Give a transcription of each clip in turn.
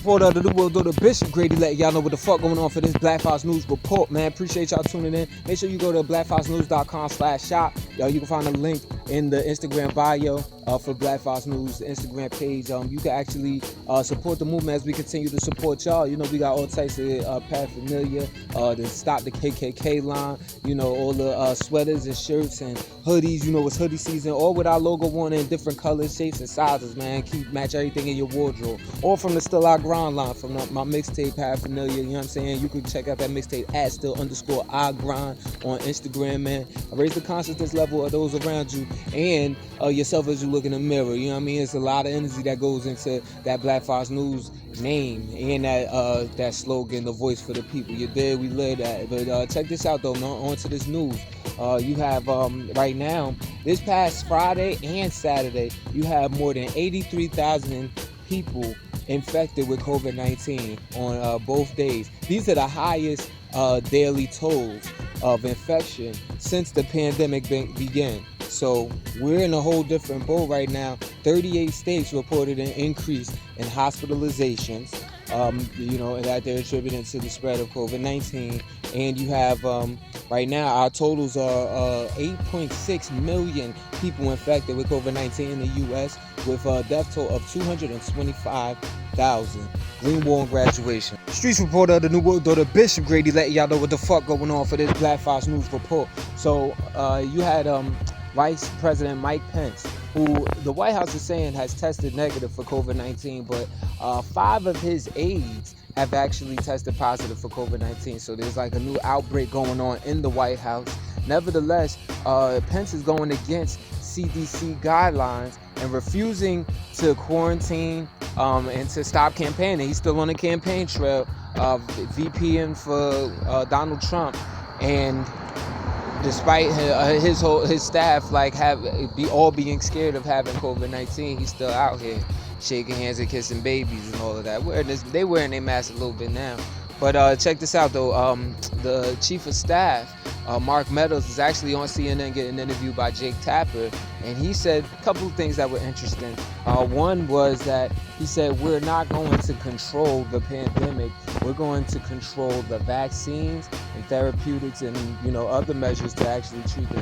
Reporter of the New World Order, Bishop Grady, letting y'all know what the fuck going on for this Black Fox News report, man. Appreciate y'all tuning in. Make sure you go to blackfoxnews.com/shop. You can find a link in the Instagram bio for Black Fox News Instagram page. You can actually support the movement as we continue to support y'all. You know, we got all types of paraphernalia to stop the KKK line. You know, all the sweaters and shirts and hoodies. You know, it's hoodie season. All with our logo on in different colors, shapes, and sizes, man. Match everything in your wardrobe. Or from the Still Our Grind line, from my mixtape paraphernalia. You know what I'm saying? You can check out that mixtape at Still_Our_Grind on Instagram, man. Raise the consciousness level of those around you and yourself as you look in the mirror. You know what I mean? It's a lot of energy that goes into that Black Fox News name and that slogan, the voice for the people. You're there, we live that. But check this out though, on to this news. You have right now, this past Friday and Saturday, you have more than 83,000 people infected with COVID-19 on both days. These are the highest daily tolls of infection since the pandemic began. So we're in a whole different boat right now. 38 states reported an increase in hospitalizations, you know, that they're attributing to the spread of COVID-19. And you have, right now, our totals are 8.6 million people infected with COVID-19 in the U.S. with a death toll of 225,000. Greenwall and graduation. Streets reporter of the New World Order, Bishop Grady, letting y'all know what the fuck going on for this Black Fox News report. So you had Vice President Mike Pence, who the White House is saying has tested negative for COVID-19, but 5 of his aides have actually tested positive for COVID-19. So there's like a new outbreak going on in the White House. Nevertheless, Pence is going against CDC guidelines and refusing to quarantine and to stop campaigning. He's still on the campaign trail, VPing for Donald Trump, and despite his staff being scared of having COVID-19, he's still out here shaking hands and kissing babies and all of that. They wearing their masks a little bit now. But check this out though. The chief of staff, Mark Meadows, is actually on CNN getting interviewed by Jake Tapper, and he said a couple of things that were interesting. One was that he said, we're not going to control the pandemic. We're going to control the vaccines and therapeutics and, you know, other measures to actually treat the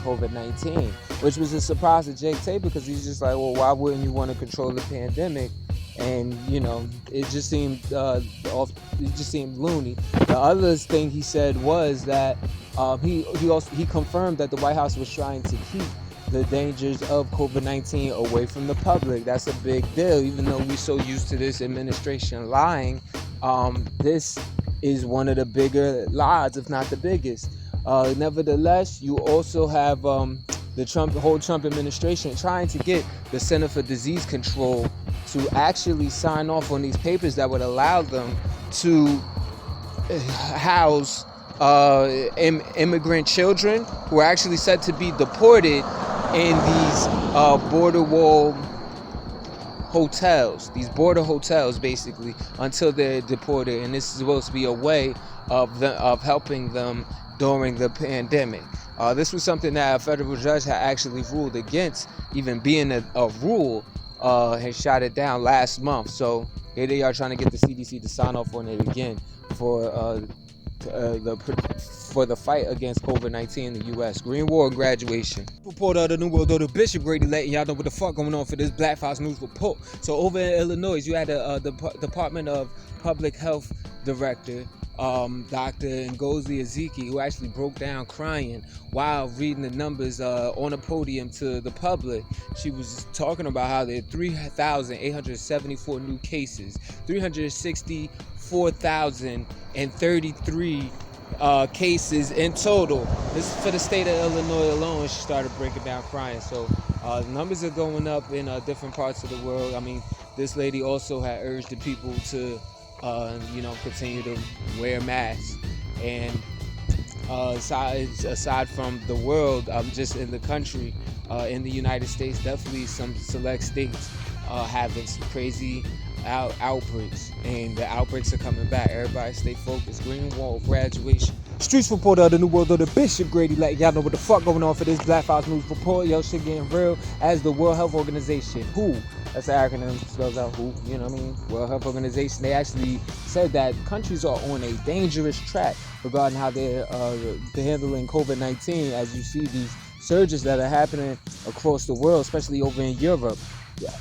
COVID-19, which was a surprise to Jake Tapper because he's just like, well, why wouldn't you want to control the pandemic? And you know, it just seemed loony. The other thing he said was that he confirmed that the White House was trying to keep the dangers of COVID-19 away from the public. That's a big deal, even though we're so used to this administration lying. This is one of the bigger lies, if not the biggest. Nevertheless, you also have the whole Trump administration trying to get the Center for Disease Control to actually sign off on these papers that would allow them to house immigrant children who are actually said to be deported in these border wall hotels, these border hotels basically, until they're deported. And this is supposed to be a way of helping them during the pandemic. This was something that a federal judge had actually ruled against even being a rule, and shot it down last month. So here they are trying to get the CDC to sign off on it again for the fight against COVID-19 in the U.S. Greenwall graduation. Reporter of the New World Order, Bishop Grady, letting y'all know what the fuck going on for this Black Fox News report. So over in Illinois, you had the Department of Public Health Director, Dr. Ngozi Ezike, who actually broke down crying while reading the numbers on a podium to the public. She was talking about how there are 3,874 new cases, 364,033 cases in total. This is for the state of Illinois alone. She started breaking down crying. So the numbers are going up in different parts of the world. I mean, this lady also had urged the people to continue to wear masks. And aside from the world, just in the country, in the United States, definitely some select states having some crazy outbreaks, and the outbreaks are coming back. Everybody stay focused. Greenwall graduation. Streets reporter of the New World Order, Bishop Grady, letting y'all know what the fuck going on for this Black Fox News report. Yo, shit getting real as the World Health Organization, WHO, That's the acronym, spells out WHO, you know what I mean? World Health Organization. They actually said that countries are on a dangerous track regarding how they're handling COVID-19, as you see these surges that are happening across the world, especially over in Europe.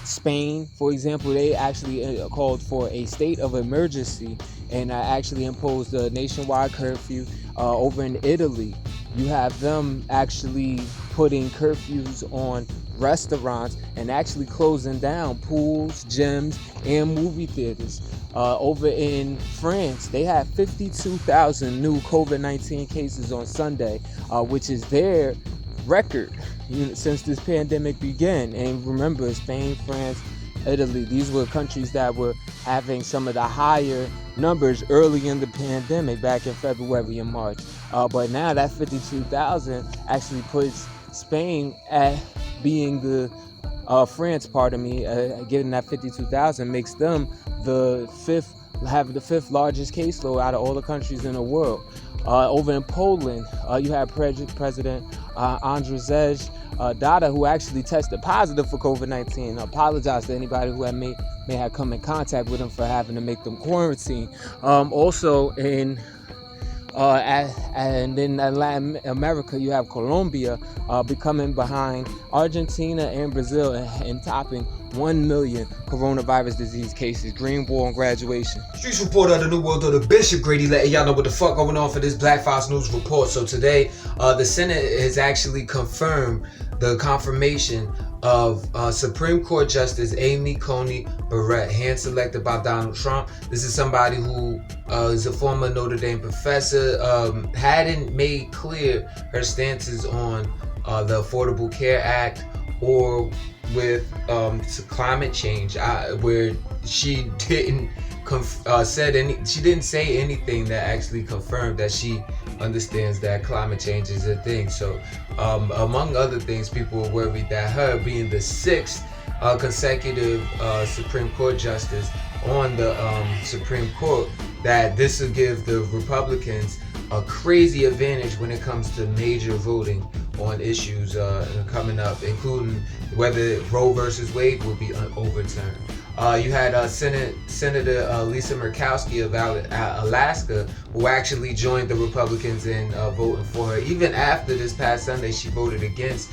Spain, for example, they actually called for a state of emergency and actually imposed a nationwide curfew. Over in Italy, you have them actually putting curfews on restaurants and actually closing down pools, gyms, and movie theaters. Over in France, they had 52,000 new COVID-19 cases on Sunday, which is their record since this pandemic began. And remember, Spain, France, Italy, these were countries that were having some of the higher numbers early in the pandemic back in February and March. But now that 52,000 actually puts Spain at being the France, getting that 52,000 makes them the fifth largest caseload out of all the countries in the world. Over in Poland, you have President Andrzej Duda, who actually tested positive for COVID-19. I apologize to anybody who may have come in contact with him for having to make them quarantine. Also in and in Latin America, you have Colombia becoming behind Argentina and Brazil and topping 1 million coronavirus disease cases. Green Wall and Graduation. Streets report of the New World of the Bishop Grady letting y'all know what the fuck going on for this Black Fox News report. So today, the Senate has actually confirmed the confirmation of Supreme Court Justice Amy Coney Barrett, hand selected by Donald Trump. This is somebody who is a former Notre Dame professor, hadn't made clear her stances on the Affordable Care Act or with climate change, where she didn't she didn't say anything that actually confirmed that she understands that climate change is a thing. So among other things, people were worried that her being the sixth consecutive Supreme Court justice on the Supreme Court, that this will give the Republicans a crazy advantage when it comes to major voting on issues coming up, including whether Roe versus Wade will be overturned. You had Senator Lisa Murkowski of Alaska, who actually joined the Republicans in voting for her. Even after this past Sunday, she voted against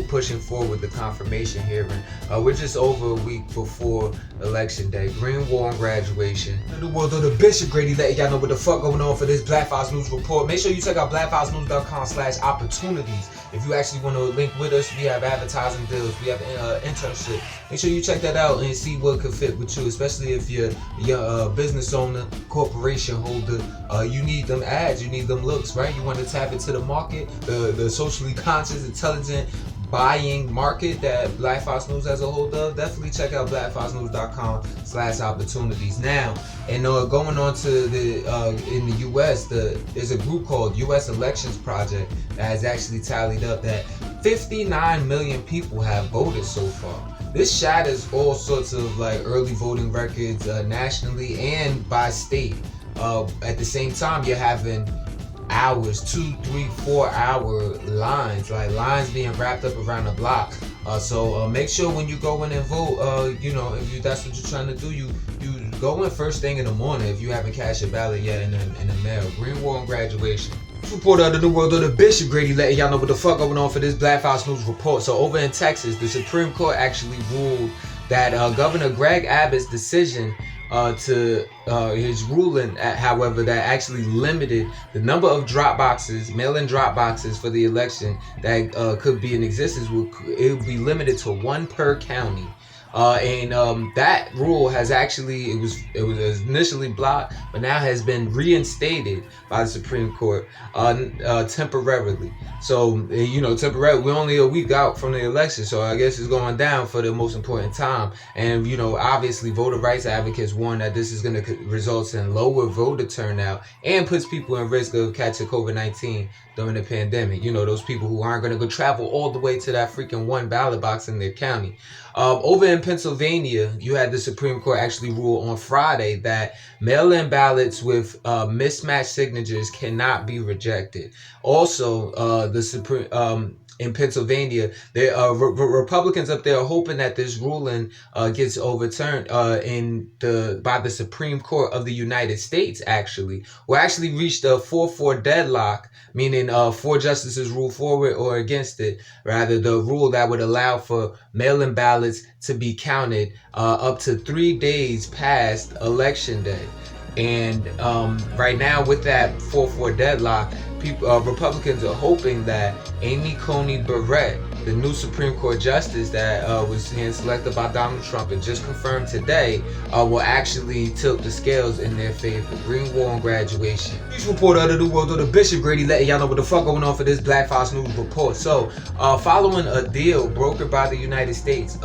pushing forward the confirmation hearing. We're just over a week before Election Day. Green Wall and Graduation. The World of the Bishop Grady letting y'all know what the fuck going on for this Black Fox News report. Make sure you check out blackfoxnews.com/opportunities. If you actually want to link with us, we have advertising deals, we have internship. Make sure you check that out and see what could fit with you, especially if you're a business owner, corporation holder. You need them ads, you need them looks, right? You want to tap into the market, the socially conscious, intelligent buying market that Black Fox News has a hold of. Definitely check out blackfoxnews.com/opportunities. Now, and going on to the in the U.S., there's a group called U.S. Elections Project that has actually tallied up that 59 million people have voted so far. This shatters all sorts of like early voting records nationally and by state. At the same time, you're having hours, 2, 3, 4 hour lines, like lines being wrapped up around the block. So make sure when you go in and vote, if that's what you're trying to do, you go in first thing in the morning if you haven't cashed your ballot yet in the mail. Green Wall and Graduation. Report of the New World of the Bishop Grady letting y'all know what the fuck going on for this Black Fox News report. So over in Texas, the Supreme Court actually ruled that Governor Greg Abbott's decision to his ruling, however, that actually limited the number of drop boxes, mail-in drop boxes for the election that could be in existence. It would be limited to 1 per county. That rule has actually, it was initially blocked, but now has been reinstated by the Supreme Court temporarily. So, temporarily, we're only a week out from the election, so I guess it's going down for the most important time. And, obviously, voter rights advocates warn that this is going to result in lower voter turnout and puts people in risk of catching COVID-19 during the pandemic. Those people who aren't going to go travel all the way to that freaking 1 ballot box in their county. Over in Pennsylvania, you had the Supreme Court actually rule on Friday that mail-in ballots with mismatched signatures cannot be rejected. Also, the Supreme in Pennsylvania. There are Republicans up there are hoping that this ruling gets overturned by the Supreme Court of the United States. Actually, we actually reached a 4-4 deadlock, meaning 4 justices rule for it or against it. Rather, the rule that would allow for mail-in ballots to be counted up to 3 days past Election Day. And right now, with that 4-4 deadlock, Republicans are hoping that Amy Coney Barrett, the new Supreme Court justice that was hand-selected by Donald Trump and just confirmed today, will actually tilt the scales in their favor. Green War on Graduation. News report out of the world of the Bishop Grady letting y'all know what the fuck going on for this Black Fox News report. So, following a deal brokered by the United States,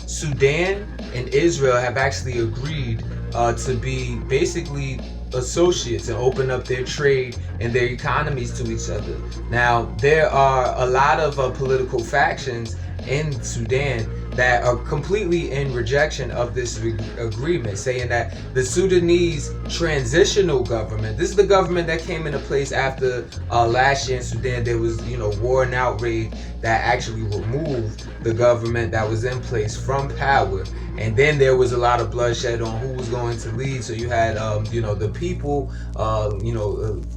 Sudan and Israel have actually agreed to be basically associates and open up their trade and their economies to each other. Now, there are a lot of political factions in Sudan that are completely in rejection of this agreement, saying that the Sudanese transitional government, this is the government that came into place after last year in Sudan, there was, war and outrage that actually removed the government that was in place from power. And then there was a lot of bloodshed on who was going to lead. So you had, the people,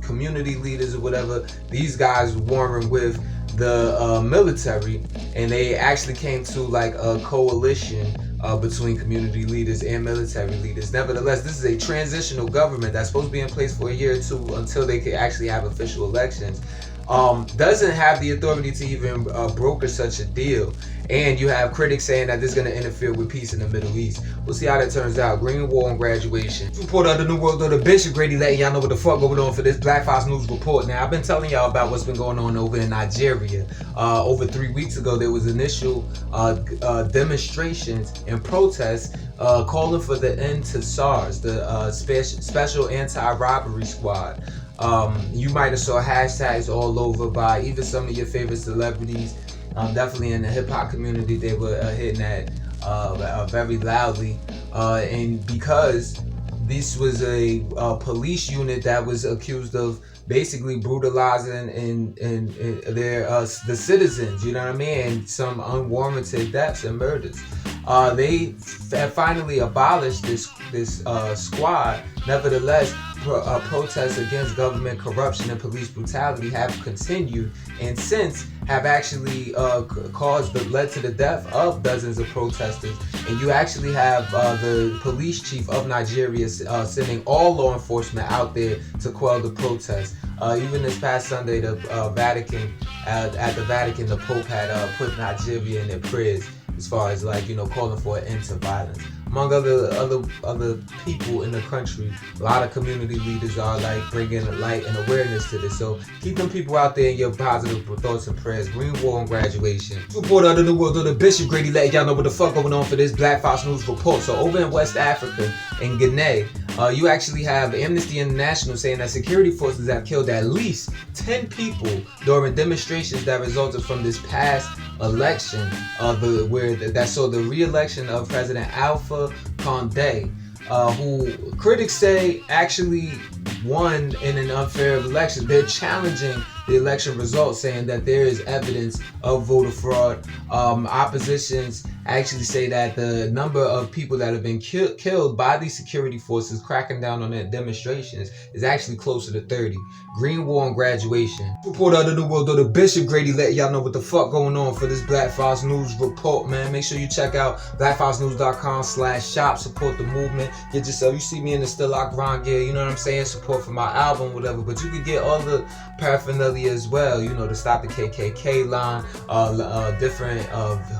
community leaders or whatever, these guys warring with the military, and they actually came to like a coalition between community leaders and military leaders. Nevertheless, this is a transitional government that's supposed to be in place for a year or two until they can actually have official elections. Doesn't have the authority to even broker such a deal. And you have critics saying that this is going to interfere with peace in the Middle East. We'll see how that turns out. Green War on Graduation. Report out of the new world of the Bishop Grady letting y'all know what the fuck going on for this Black Fox News report. Now, I've been telling y'all about what's been going on over in Nigeria. Over 3 weeks ago, there was initial demonstrations and protests calling for the end to SARS, the Special Anti-Robbery Squad. You might have saw hashtags all over by even some of your favorite celebrities. Definitely in the hip-hop community, they were hitting that very loudly. And because this was a police unit that was accused of basically brutalizing the citizens, you know what I mean, and some unwarranted deaths and murders. They have finally abolished this squad. Nevertheless, protests against government corruption and police brutality have continued, and since have actually led to the death of dozens of protesters. And you actually have the police chief of Nigeria sending all law enforcement out there to quell the protests. Even this past Sunday, the Vatican, the Pope had put Nigeria in their prayers, as far as calling for an end to violence. Among other people in the country, a lot of community leaders are bringing light and awareness to this. So keep them people out there in your positive thoughts and prayers. Green War on Graduation. Report out of the world of the Bishop Grady letting y'all know what the fuck going on for this Black Fox News report. So over in West Africa, in Guinea, you actually have Amnesty International saying that security forces have killed at least 10 people during demonstrations that resulted from this past election that saw the re-election of President Alpha Condé, who critics say actually won in an unfair election. They're challenging the election results, saying that there is evidence of voter fraud. Oppositions actually say that the number of people that have been killed by these security forces cracking down on their demonstrations is actually closer to 30. Green War on Graduation. Report out of the world of the Bishop Grady letting y'all know what the fuck going on for this Black Fox News report, man. Make sure you check out blackfoxnews.com/shop. Support the movement. Get yourself, you see me in the Still I Grind gear, you know what I'm saying? Support for my album, whatever. But you can get all the paraphernalia as well, to stop the KKK line, different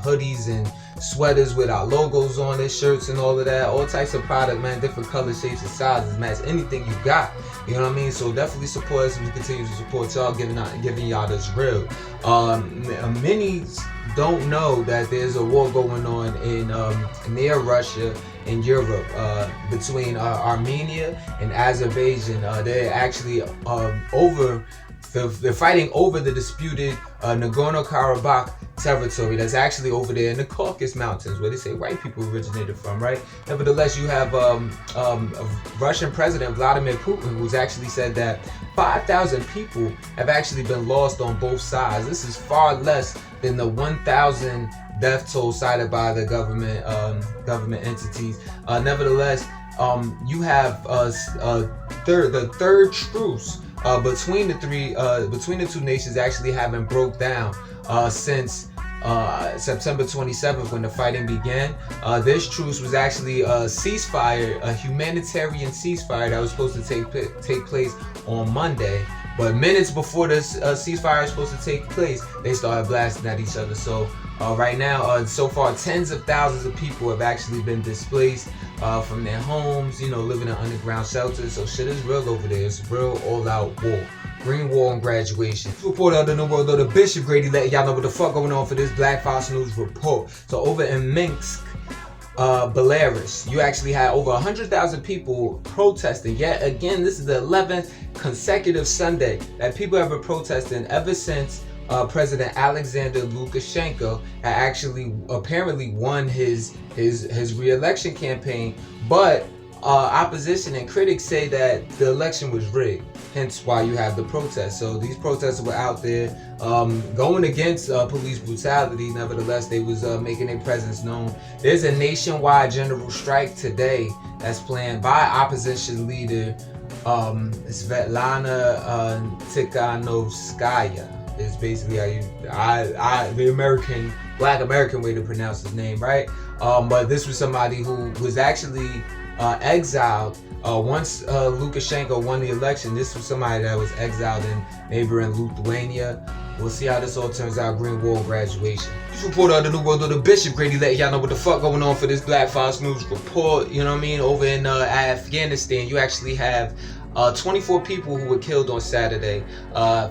hoodies and sweaters with our logos on it, shirts and all of that, all types of product, man, different colors, shapes and sizes, match anything you got, you know what I mean? So definitely support us, and we continue to support y'all, giving y'all this real. Many don't know that there's a war going on in near Russia in Europe, between Armenia and Azerbaijan. They're actually over they're fighting over the disputed Nagorno-Karabakh territory that's actually over there in the Caucasus Mountains, where they say white people originated from, right? Nevertheless, you have Russian President Vladimir Putin, who's actually said that 5,000 people have actually been lost on both sides. This is far less than the 1,000 death toll cited by the government entities. Nevertheless, you have the third truce between the two nations actually haven't broke down since September 27th, when the fighting began. This truce was actually a ceasefire, a humanitarian ceasefire that was supposed to take place on Monday. But minutes before this ceasefire was supposed to take place, they started blasting at each other. So right now, so far, tens of thousands of people have actually been displaced from their homes, living in underground shelters. So shit is real over there. It's real all-out war. Green War on Graduation. Report out in the world of the Bishop Grady letting y'all know what the fuck going on for this Black Fox News report. So over in Minsk, Belarus, you actually had over 100,000 people protesting. Yet again, this is the 11th consecutive Sunday that people have been protesting ever since President Alexander Lukashenko had actually apparently won his re-election campaign, but opposition and critics say that the election was rigged, hence why you have the protests. So these protesters were out there going against police brutality. Nevertheless, they was making their presence known. There's a nationwide general strike today that's planned by opposition leader Svetlana Tikhanovskaya. Is basically how the Black American way to pronounce his name, right? But this was somebody who was actually exiled once Lukashenko won the election. This was somebody that was exiled in neighboring Lithuania. We'll see how this all turns out. Green War Graduation. This report out of the world of the Bishop Grady letting y'all know what the fuck going on for this Black Fox News report. You know what I mean? Over in Afghanistan, you actually have 24 people who were killed on Saturday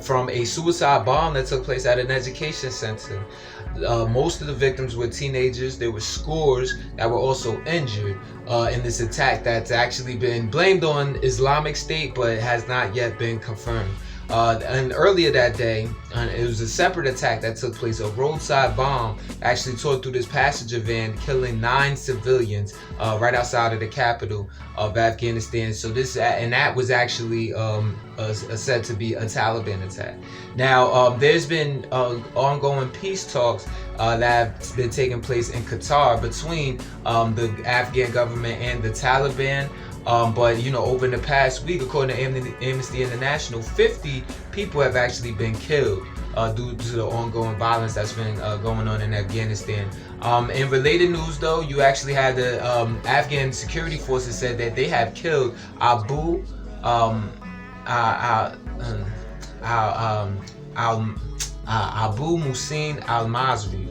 from a suicide bomb that took place at an education center. Most of the victims were teenagers. There were scores that were also injured in this attack that's actually been blamed on Islamic State, but has not yet been confirmed. And earlier that day, it was a separate attack that took place. A roadside bomb actually tore through this passenger van, killing 9 civilians right outside of the capital of Afghanistan. So that was actually said to be a Taliban attack. Now, there's been ongoing peace talks that have been taking place in Qatar between the Afghan government and the Taliban. But over the past week, according to Amnesty International, 50 people have actually been killed due to the ongoing violence that's been going on in Afghanistan. In related news, though, you actually had the Afghan security forces said that they have killed Abu Muhsin al-Masri.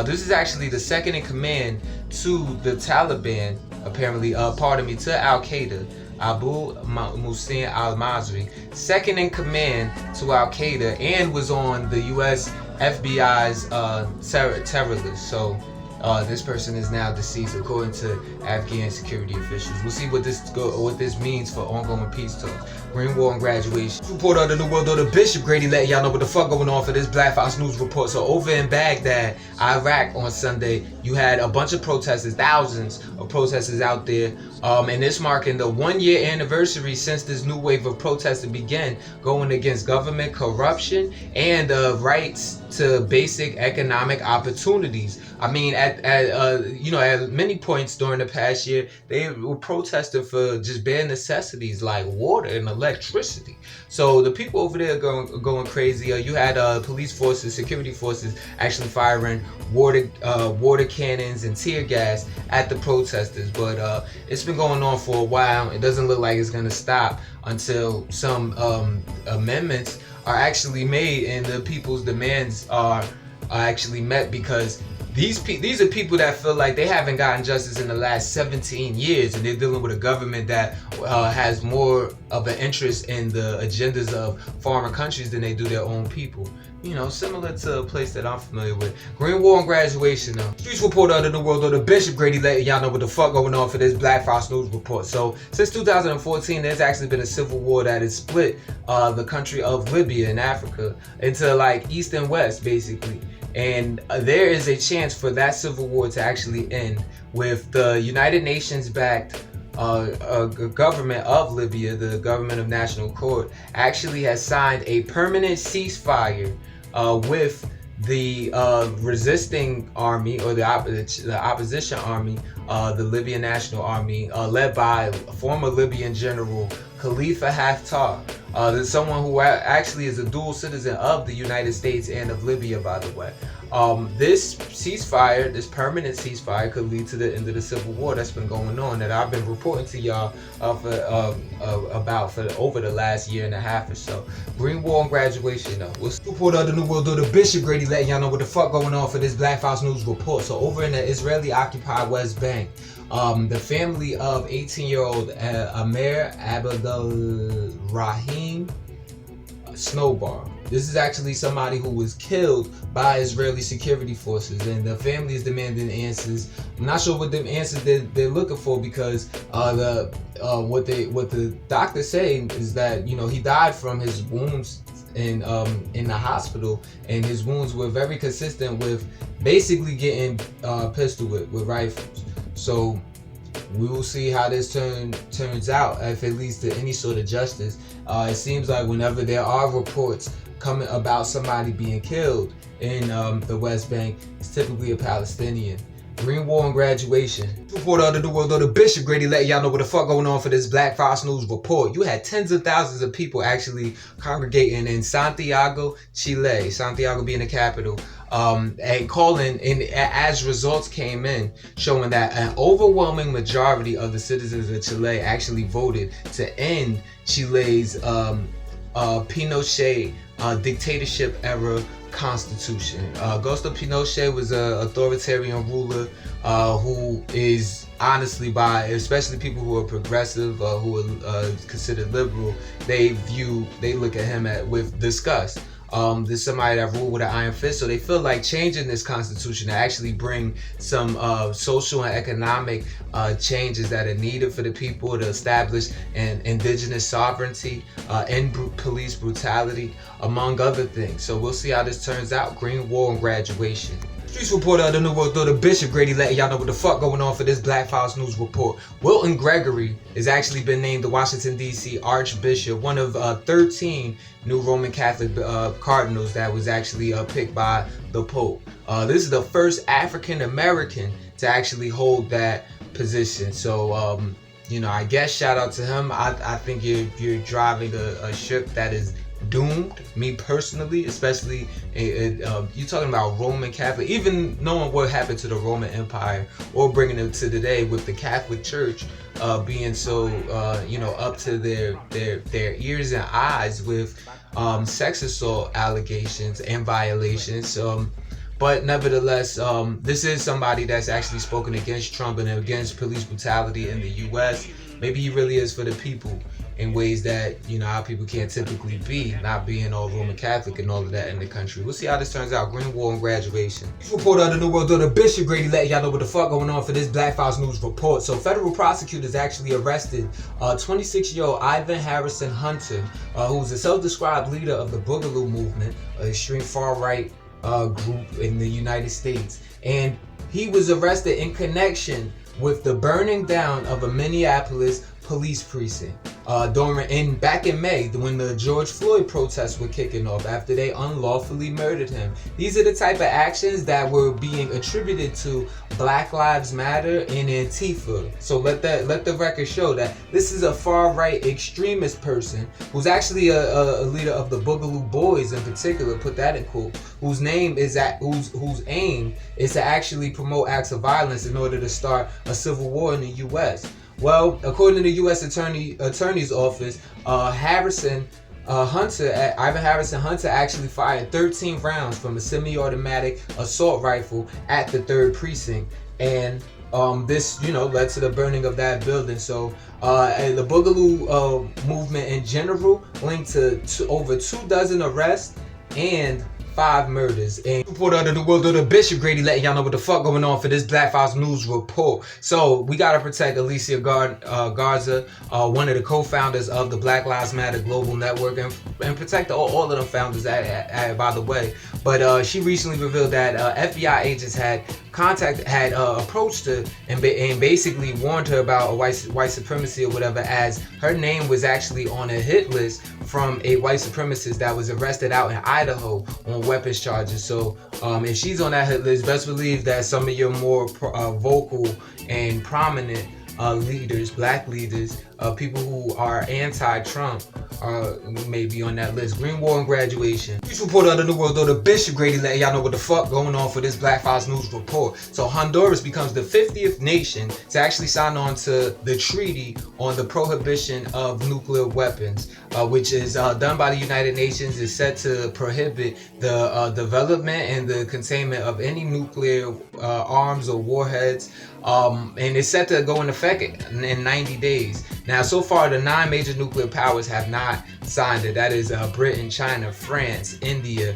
This is actually the second in command to the Taliban, apparently, to Al-Qaeda. Abu Muhsin al-Masri, second in command to Al-Qaeda, and was on the U.S. FBI's terror list. So this person is now deceased, according to Afghan security officials. We'll see what this means for ongoing peace talks. Green War and Graduation. Report out of the world of the Bishop Grady letting y'all know what the fuck going on for this Black Fox News report. So over in Baghdad, Iraq, on Sunday, you had a bunch of protesters, thousands of protesters out there, and this marking the 1-year anniversary since this new wave of protesting began, going against government corruption and rights to basic economic opportunities. I mean, at many points during the past year, they were protesting for just bare necessities like water and electricity. So the people over there going crazy. You had police forces, security forces actually firing water cannons and tear gas at the protesters. But it's been going on for a while. It doesn't look like it's going to stop until some amendments are actually made and the people's demands are actually met, because these are people that feel like they haven't gotten justice in the last 17 years, and they're dealing with a government that has more of an interest in the agendas of foreign countries than they do their own people. You know, similar to a place that I'm familiar with. Green War and Graduation, though. Streets Report out of the world, though. The Bishop Grady letting y'all know what the fuck going on for this Black Fox News Report. So, since 2014, there's actually been a civil war that has split the country of Libya in Africa into like East and West, basically. And there is a chance for that civil war to actually end with the United Nations backed government of Libya, the government of National Accord, actually has signed a permanent ceasefire with the resisting army, or the opposition army, the Libyan National Army, led by former Libyan General Khalifa Haftar. There's someone who actually is a dual citizen of the United States and of Libya, by the way. This ceasefire, this permanent ceasefire, could lead to the end of the civil war that's been going on, that I've been reporting to y'all about for over the last year and a half or so. Green War and Graduation, though. We'll report out the new world, though. The Bishop Grady letting y'all know what the fuck going on for this Black Fox News Report. So over in the Israeli-occupied West Bank, the family of 18-year-old Amer Abdel Rahim Snowbar. This is actually somebody who was killed by Israeli security forces, and the family is demanding answers. I'm not sure what them answers they're looking for, because what the doctors say is that, you know, he died from his wounds in the hospital, and his wounds were very consistent with basically getting pistol whipped with rifles. So we will see how this turns out, if it leads to any sort of justice. It seems like whenever there are reports coming about somebody being killed in the West Bank, it's typically a Palestinian. Green War and Graduation. Report out of the world, though. The Bishop Grady letting y'all know what the fuck going on for this Black Fox News Report. You had tens of thousands of people actually congregating in Santiago, Chile. Santiago being the capital. And calling, and as results came in, showing that an overwhelming majority of the citizens of Chile actually voted to end Chile's Pinochet dictatorship era constitution. Augusto Pinochet was an authoritarian ruler who is honestly, by especially people who are progressive, who are considered liberal, they look at him with disgust. There's somebody that ruled with an iron fist, so they feel like changing this constitution to actually bring some social and economic changes that are needed for the people, to establish an indigenous sovereignty, end police brutality, among other things. So we'll see how this turns out. Green War and Graduation. Streets Report out of the new world, though. The Bishop Grady letting y'all know what the fuck going on for this Black Fox News Report. Wilton Gregory has actually been named the Washington, D.C. Archbishop, one of 13 new Roman Catholic cardinals that was actually picked by the Pope. This is the first African American to actually hold that position. So, you know, I guess shout out to him. I think you're driving a ship that is doomed. Me personally, especially you talking about Roman Catholic, even knowing what happened to the Roman Empire, or bringing it to today with the Catholic Church being so you know, up to their ears and eyes with sex assault allegations and violations. But nevertheless, this is somebody that's actually spoken against Trump and against police brutality in the U.S. Maybe he really is for the people in ways that, you know, our people can't typically be, not being all Roman Catholic and all of that in the country. We'll see how this turns out. Green War and Graduation. Report out of the new world, though. The Bishop Grady letting y'all know what the fuck going on for this Black Fox News Report. So federal prosecutors actually arrested 26-year-old Ivan Harrison Hunter, who's a self-described leader of the Boogaloo movement, an extreme far-right group in the United States. And he was arrested in connection with the burning down of a Minneapolis police precinct back in May, when the George Floyd protests were kicking off after they unlawfully murdered him. These are the type of actions that were being attributed to Black Lives Matter and Antifa. So let the record show that this is a far-right extremist person who's actually a leader of the Boogaloo Boys in particular, put that in quote, whose aim is to actually promote acts of violence in order to start a civil war in the U.S. Well, according to the U.S. Attorney's Office, Harrison Ivan Harrison Hunter actually fired 13 rounds from a semi-automatic assault rifle at the 3rd precinct, and this, led to the burning of that building. So, and the Boogaloo movement in general linked to over 24 arrests and 5 murders. And report out of the world of the Bishop Grady letting y'all know what the fuck going on for this Black Files News report. So we gotta protect Alicia Garza, one of the co-founders of the Black Lives Matter Global Network, and protect all of them founders by the way. But she recently revealed that FBI agents had approached her and basically warned her about white supremacy or whatever, as her name was actually on a hit list from a white supremacist that was arrested out in Idaho on weapons charges. So if she's on that hit list, best believe that some of your more vocal and prominent leaders, black leaders, people who are anti-Trump may be on that list. Green War and Graduation. News report out of the world, though, the Bishop Grady letting y'all know what the fuck going on for this Black Files News report. So Honduras becomes the 50th nation to actually sign on to the treaty on the prohibition of nuclear weapons, which is done by the United Nations. Is set to prohibit the development and the containment of any nuclear arms or warheads, and it's set to go into effect in 90 days. Now, so far, the 9 major nuclear powers have not signed it. That is Britain, China, France, India,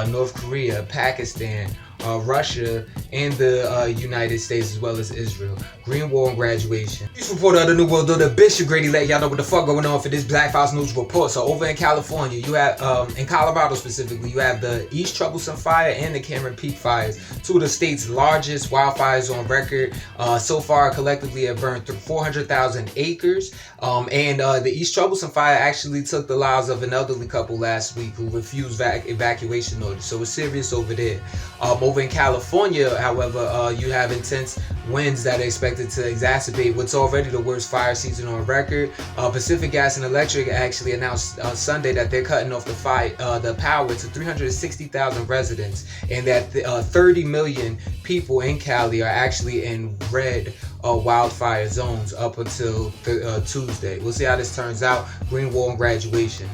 North Korea, Pakistan, Russia, and the United States, as well as Israel. Green War and Graduation. News report out of the new world, though, the Bishop Grady letting y'all know what the fuck going on for this Black Files News report. So over in California, you have, in Colorado specifically, you have the East Troublesome Fire and the Cameron Peak fires, 2 of the state's largest wildfires on record. So far, collectively have burned through 400,000 acres. And the East Troublesome Fire actually took the lives of an elderly couple last week who refused evacuation orders. So it's serious over there. Over in California, however, you have intense winds that are expected to exacerbate what's already the worst fire season on record. Pacific Gas and Electric actually announced Sunday that they're cutting off the power to 360,000 residents, and that 30 million people in Cali are actually in red wildfire zones up until Tuesday. We'll see how this turns out. Green War and Graduation.